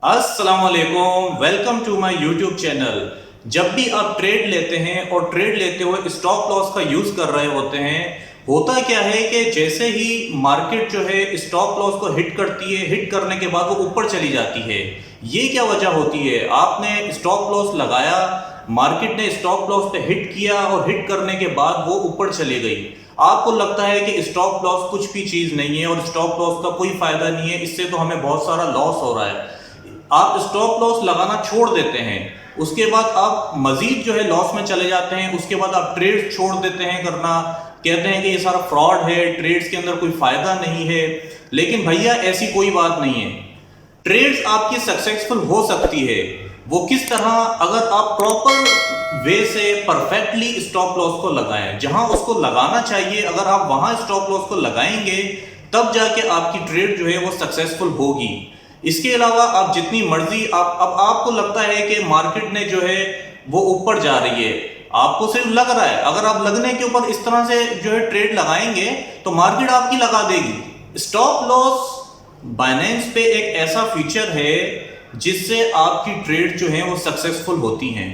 अस्सलामुअलैकुम, welcome to my YouTube channel. जब भी आप ट्रेड लेते हैं और ट्रेड लेते हुए स्टॉप लॉस का यूज कर रहे होते हैं, होता क्या है कि जैसे ही मार्केट जो है स्टॉप लॉस को हिट करती है, हिट करने के बाद वो ऊपर चली जाती है। ये क्या वजह होती है? आपने स्टॉप लॉस लगाया, मार्केट ने स्टॉप लॉस पे हिट किया और हिट करने के बाद वो ऊपर चली गई। आपको लगता है कि स्टॉप लॉस कुछ भी चीज नहीं है और स्टॉप लॉस का कोई फायदा नहीं है, इससे तो हमें बहुत सारा लॉस हो रहा है। आप स्टॉप लॉस लगाना छोड़ देते हैं, उसके बाद आप मजीद जो है लॉस में चले जाते हैं। उसके बाद आप ट्रेड छोड़ देते हैं करना, कहते हैं कि ये सारा फ्रॉड है, ट्रेड्स के अंदर कोई फायदा नहीं है। लेकिन भैया ऐसी कोई बात नहीं है। ट्रेड्स आपकी सक्सेसफुल हो सकती है। वो किस तरह? अगर आप प्रॉपर वे से परफेक्टली स्टॉप लॉस को लगाएं, जहां उसको लगाना चाहिए, अगर आप वहां स्टॉप लॉस को लगाएंगे तब जाके आपकी ट्रेड जो है वो सक्सेसफुल होगी। इसके अलावा आप जितनी मर्जी अब आपको लगता है कि मार्केट ने जो है वो ऊपर जा रही है, आपको सिर्फ लग रहा है। अगर आप लगने के ऊपर इस तरह से जो है ट्रेड लगाएंगे तो मार्केट आपकी लगा देगी। स्टॉप लॉस बाइनेंस पे एक ऐसा फीचर है जिससे आपकी ट्रेड जो है वो सक्सेसफुल होती हैं।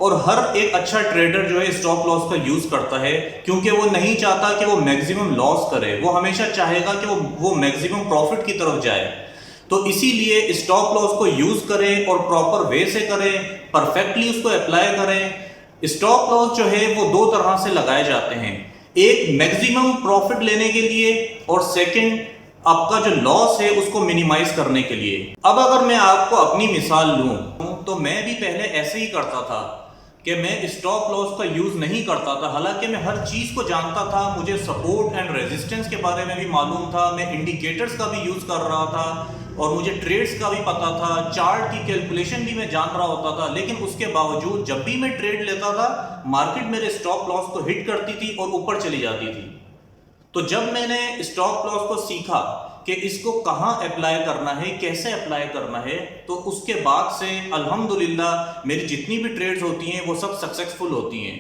और हर एक अच्छा ट्रेडर जो है स्टॉप लॉस का यूज करता है, क्योंकि वो नहीं चाहता कि वो मैक्सिमम लॉस करे। वो हमेशा चाहेगा कि वो मैक्सिमम प्रॉफिट की तरफ जाए। तो इसीलिए स्टॉप लॉस को यूज करें और प्रॉपर वे से करें, परफेक्टली उसको अप्लाई करें। स्टॉप लॉस जो है वो दो तरह से लगाए जाते हैं, एक मैक्सिमम प्रॉफिट लेने के लिए और सेकंड आपका जो लॉस है उसको मिनिमाइज करने के लिए। अब अगर मैं आपको अपनी मिसाल लूं तो मैं भी पहले ऐसे ही करता था कि मैं स्टॉप लॉस का यूज नहीं करता था। हालांकि मैं हर चीज को जानता था, मुझे सपोर्ट एंड रेजिस्टेंस के बारे में भी मालूम था, मैं इंडिकेटर्स का भी यूज कर रहा था और मुझे ट्रेड्स का भी पता था, चार्ट की कैलकुलेशन भी मैं जान रहा होता था। लेकिन उसके बावजूद जब भी मैं ट्रेड लेता था, मार्केट मेरे स्टॉप लॉस को हिट करती थी और ऊपर चली जाती थी। तो जब मैंने स्टॉप लॉस को सीखा कि इसको कहां अप्लाई करना है, कैसे अप्लाई करना है, तो उसके बाद से अल्हम्दुलिल्लाह मेरी जितनी भी ट्रेड्स होती हैं वो सब सक्सेसफुल होती हैं।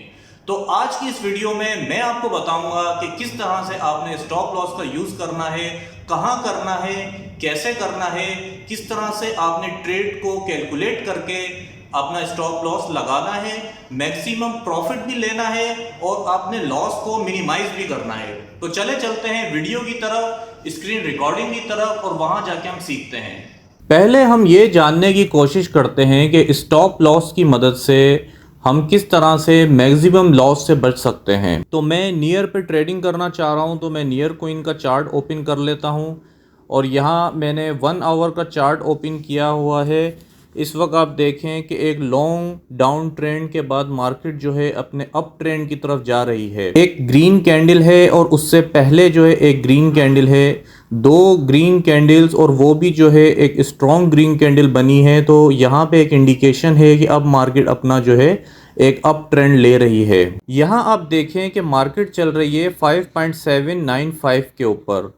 तो आज की इस वीडियो में मैं आपको बताऊंगा कि किस तरह से आपने स्टॉप लॉस का यूज करना है, कहां करना है, कैसे करना है, किस तरह से आपने ट्रेड को कैलकुलेट करके अपना स्टॉप लॉस लगाना है, मैक्सिमम प्रॉफिट भी लेना है और आपने लॉस को मिनिमाइज भी करना है। तो चलते हैं वीडियो की तरफ, स्क्रीन रिकॉर्डिंग की तरफ, और वहां जाके हम सीखते हैं। पहले हम ये जानने की कोशिश करते हैं कि स्टॉप लॉस की मदद से हम किस तरह से मैक्सिमम लॉस से बच सकते हैं। तो मैं नियर पे ट्रेडिंग करना चाह रहा हूं, तो मैं नियर कोइन का चार्ट ओपन कर लेता हूं और यहाँ मैंने 1 आवर का चार्ट ओपन किया हुआ है। इस वक्त आप देखें कि एक लॉन्ग डाउन ट्रेंड के बाद मार्केट जो है अपने अप ट्रेंड की तरफ जा रही है। एक ग्रीन कैंडल है और उससे पहले जो है एक ग्रीन कैंडल है, दो ग्रीन कैंडल्स, और वो भी जो है एक स्ट्रॉन्ग ग्रीन कैंडल बनी है। तो यहाँ पे एक इंडिकेशन है कि अब मार्केट अपना जो है एक अप ट्रेंड ले रही है। यहाँ आप देखें कि मार्केट चल रही है 5.795 के ऊपर।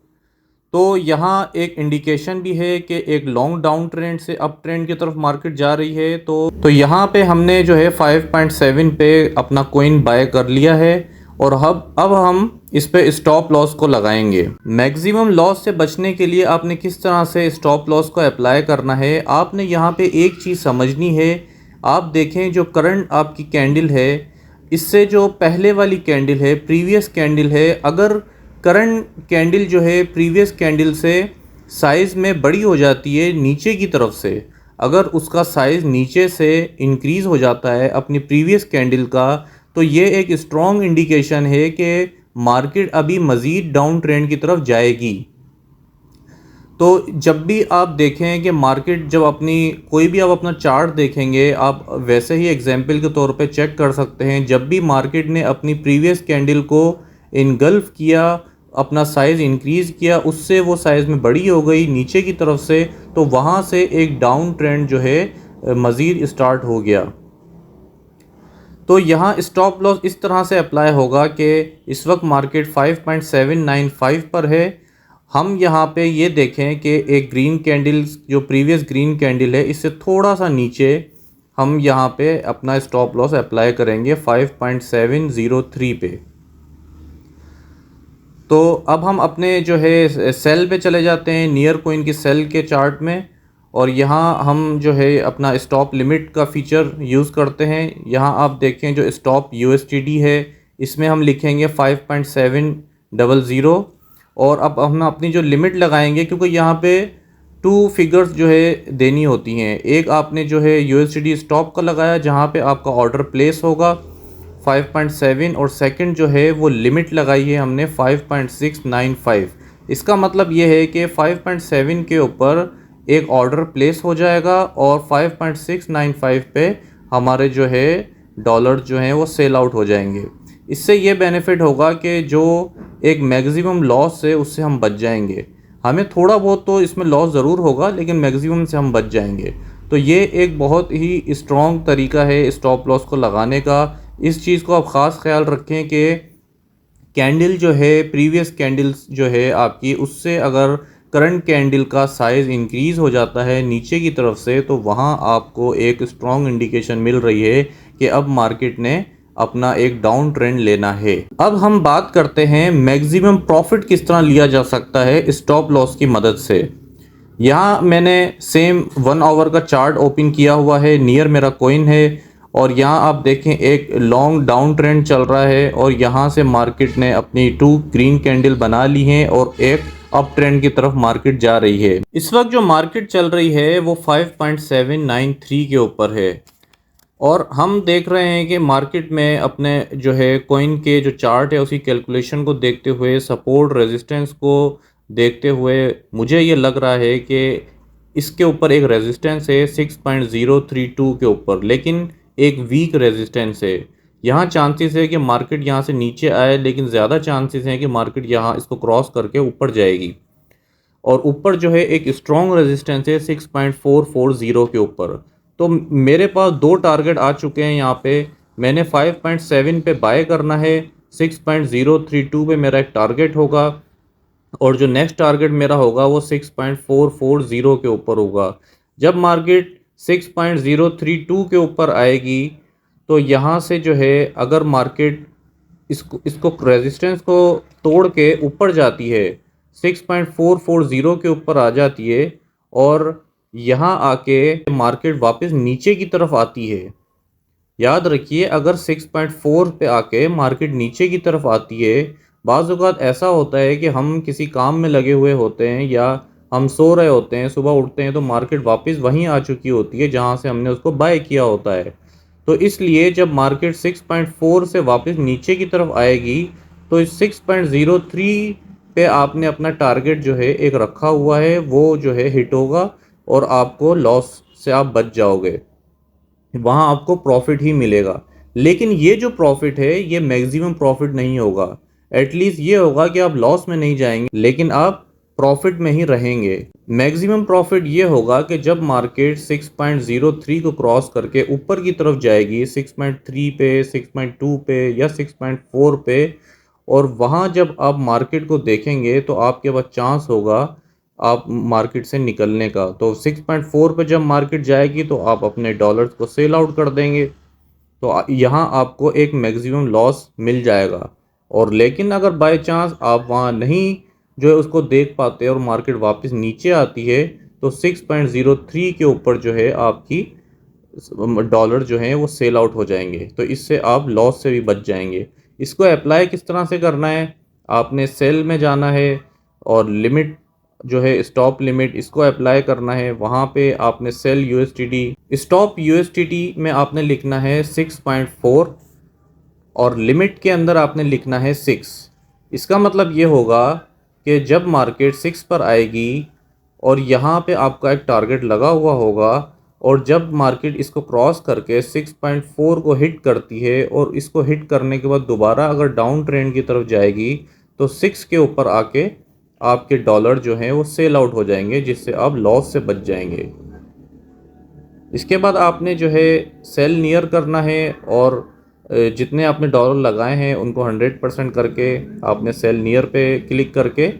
तो यहाँ एक इंडिकेशन भी है कि एक लॉन्ग डाउन ट्रेंड से अप ट्रेंड की तरफ मार्केट जा रही है। तो यहाँ पे हमने जो है 5.7 पे अपना कॉइन बाय कर लिया है और अब हम इस पे स्टॉप लॉस को लगाएंगे। मैक्सिमम लॉस से बचने के लिए आपने किस तरह से स्टॉप लॉस को अप्लाई करना है, आपने यहाँ पे एक चीज़ समझनी है। आप देखें जो करंट आपकी कैंडल है, इससे जो पहले वाली कैंडल है, प्रीवियस कैंडल है, अगर करंट कैंडल जो है प्रीवियस कैंडल से साइज़ में बड़ी हो जाती है नीचे की तरफ से, अगर उसका साइज़ नीचे से इंक्रीज़ हो जाता है अपनी प्रीवियस कैंडल का, तो ये एक स्ट्रॉन्ग इंडिकेशन है कि मार्केट अभी मज़ीद डाउन ट्रेंड की तरफ जाएगी। तो जब भी आप देखें कि मार्केट जब अपनी कोई भी आप अपना चार्ट देखेंगे, आप वैसे ही एग्जांपल के तौर पे चेक कर सकते हैं। जब भी मार्केट ने अपनी प्रीवियस कैंडल को इनगल्फ किया, अपना साइज़ इंक्रीज़ किया, उससे वो साइज़ में बड़ी हो गई नीचे की तरफ से, तो वहाँ से एक डाउन ट्रेंड जो है मज़ीद स्टार्ट हो गया। तो यहाँ स्टॉप लॉस इस तरह से अप्लाई होगा कि इस वक्त मार्केट 5.795 पर है। हम यहाँ पे ये देखें कि एक ग्रीन कैंडल जो प्रीवियस ग्रीन कैंडल है, इससे थोड़ा सा नीचे हम यहाँ पे अपना स्टॉप लॉस अप्लाई करेंगे 5.703 पे। तो अब हम अपने जो है सेल पे चले जाते हैं, नियर कोइन की सेल के चार्ट में, और यहाँ हम जो है अपना स्टॉप लिमिट का फ़ीचर यूज़ करते हैं। यहाँ आप देखें जो स्टॉप USDT है इसमें हम लिखेंगे 5.700 और अब हम अपनी जो लिमिट लगाएंगे, क्योंकि यहाँ पे 2 फिगर्स जो है देनी होती हैं। एक आपने जो है USDT स्टॉप का लगाया जहाँ पे आपका ऑर्डर प्लेस होगा 5.7 और सेकंड जो है वो लिमिट लगाई है हमने 5.695। इसका मतलब ये है कि 5.7 के ऊपर एक ऑर्डर प्लेस हो जाएगा और 5.695 पे हमारे जो है डॉलर जो हैं वो सेल आउट हो जाएंगे। इससे ये बेनिफिट होगा कि जो एक मैक्सिमम लॉस है उससे हम बच जाएंगे। हमें थोड़ा बहुत तो इसमें लॉस ज़रूर होगा लेकिन मैक्सिमम से हम बच जाएंगे। तो ये एक बहुत ही स्ट्रॉन्ग तरीका है स्टॉप लॉस को लगाने का। इस चीज़ को आप ख़ास ख्याल रखें कि कैंडल जो है प्रीवियस कैंडल्स जो है आपकी, उससे अगर करंट कैंडल का साइज़ इंक्रीज़ हो जाता है नीचे की तरफ से, तो वहाँ आपको एक स्ट्रॉन्ग इंडिकेशन मिल रही है कि अब मार्केट ने अपना एक डाउन ट्रेंड लेना है। अब हम बात करते हैं मैक्सिमम प्रॉफिट किस तरह लिया जा सकता है स्टॉप लॉस की मदद से। यहाँ मैंने सेम 1 आवर का चार्ट ओपन किया हुआ है, नियर मेरा कॉइन है और यहाँ आप देखें एक लॉन्ग डाउन ट्रेंड चल रहा है और यहाँ से मार्केट ने अपनी 2 ग्रीन कैंडल बना ली हैं और एक अप ट्रेंड की तरफ मार्केट जा रही है। इस वक्त जो मार्केट चल रही है वो 5.793 के ऊपर है और हम देख रहे हैं कि मार्केट में अपने जो है कॉइन के जो चार्ट है उसकी कैलकुलेशन को देखते हुए, सपोर्ट रेजिस्टेंस को देखते हुए मुझे ये लग रहा है कि इसके ऊपर एक रेजिस्टेंस है 6.032 के ऊपर, लेकिन एक वीक रेजिस्टेंस है। यहाँ चांसेस है कि मार्केट यहाँ से नीचे आए, लेकिन ज़्यादा चांसेस हैं कि मार्केट यहाँ इसको क्रॉस करके ऊपर जाएगी। और ऊपर जो है एक स्ट्रॉन्ग रेजिस्टेंस है 6.440 के ऊपर। तो मेरे पास 2 टारगेट आ चुके हैं यहाँ पे। मैंने 5.7 पे बाय करना है, 6.032 पे मेरा एक टारगेट होगा और जो नेक्स्ट टारगेट मेरा होगा वो 6.440 के ऊपर होगा। जब मार्केट 6.032 के ऊपर आएगी तो यहाँ से जो है अगर मार्केट इसको रेजिस्टेंस को तोड़ के ऊपर जाती है, 6.440 के ऊपर आ जाती है और यहाँ आके मार्केट वापस नीचे की तरफ आती है। याद रखिए अगर 6.4 पे आके मार्केट नीचे की तरफ आती है, बाज़ औक़ात ऐसा होता है कि हम किसी काम में लगे हुए होते हैं या हम सो रहे होते हैं, सुबह उठते हैं तो मार्केट वापस वहीं आ चुकी होती है जहाँ से हमने उसको बाय किया होता है। तो इसलिए जब मार्केट 6.4 से वापस नीचे की तरफ आएगी तो इस 6.03 पे आपने अपना टारगेट जो है एक रखा हुआ है, वो जो है हिट होगा और आपको लॉस से आप बच जाओगे, वहाँ आपको प्रॉफिट ही मिलेगा। लेकिन ये जो प्रॉफिट है ये मैक्सिमम प्रॉफिट नहीं होगा। एटलीस्ट ये होगा कि आप लॉस में नहीं जाएंगे लेकिन आप प्रॉफिट में ही रहेंगे। मैक्सिमम प्रॉफिट ये होगा कि जब मार्केट 6.03 को क्रॉस करके ऊपर की तरफ जाएगी 6.3 पे, 6.2 पे या 6.4 पे, और वहाँ जब आप मार्केट को देखेंगे तो आपके पास चांस होगा आप मार्केट से निकलने का। तो 6.4 पे जब मार्केट जाएगी तो आप अपने डॉलर्स को सेल आउट कर देंगे, तो यहाँ आपको एक मैक्सिमम लॉस मिल जाएगा। और लेकिन अगर बाय चांस आप वहाँ नहीं जो है उसको देख पाते और मार्केट वापस नीचे आती है तो 6.03 के ऊपर जो है आपकी डॉलर जो हैं वो सेल आउट हो जाएंगे। तो इससे आप लॉस से भी बच जाएंगे। इसको अप्लाई किस तरह से करना है, आपने सेल में जाना है और लिमिट जो है स्टॉप लिमिट इसको अप्लाई करना है। वहाँ पे आपने सेल USDT, स्टॉप USDT में आपने लिखना है 6.4 और लिमिट के अंदर आपने लिखना है 6। इसका मतलब ये होगा कि जब मार्केट 6 पर आएगी और यहाँ पे आपका एक टारगेट लगा हुआ होगा और जब मार्केट इसको क्रॉस करके 6.4 को हिट करती है और इसको हिट करने के बाद दोबारा अगर डाउन ट्रेंड की तरफ जाएगी तो 6 के ऊपर आके आपके डॉलर जो हैं वो सेल आउट हो जाएंगे, जिससे आप लॉस से बच जाएंगे। इसके बाद आपने जो है सेल नियर करना है और जितने आपने डॉलर लगाए हैं उनको 100% करके आपने सेल नियर पे क्लिक करके,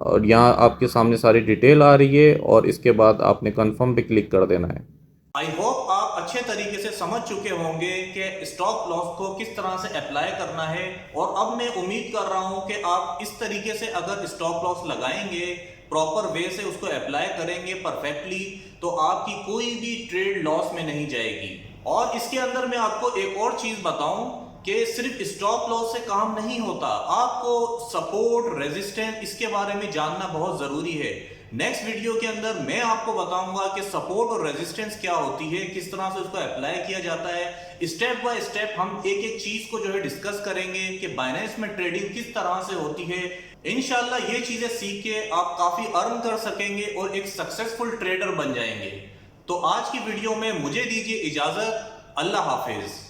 और यहाँ आपके सामने सारी डिटेल आ रही है और इसके बाद आपने कंफर्म पे क्लिक कर देना है। आई होप आप अच्छे तरीके से समझ चुके होंगे कि स्टॉप लॉस को किस तरह से अप्लाई करना है। और अब मैं उम्मीद कर रहा हूं कि आप इस तरीके से अगर स्टॉप लॉस लगाएंगे प्रॉपर वे से उसको अप्लाई करेंगे परफेक्टली, तो आपकी कोई भी ट्रेड लॉस में नहीं जाएगी। और इसके अंदर मैं आपको एक और चीज बताऊं कि सिर्फ स्टॉप लॉस से काम नहीं होता, आपको सपोर्ट, रेजिस्टेंस, इसके बारे में जानना बहुत जरूरी है। नेक्स्ट वीडियो के अंदर मैं आपको बताऊंगा कि सपोर्ट और रेजिस्टेंस क्या होती है, किस तरह से उसको अप्लाई किया जाता है। स्टेप बाय स्टेप हम एक एक चीज को जो है डिस्कस करेंगे कि बाइनेंस में ट्रेडिंग किस तरह से होती है। इंशाल्लाह ये चीजें सीख के आप काफी अर्न कर सकेंगे और एक सक्सेसफुल ट्रेडर बन जाएंगे। तो आज की वीडियो में मुझे दीजिए इजाजत। अल्लाह हाफिज।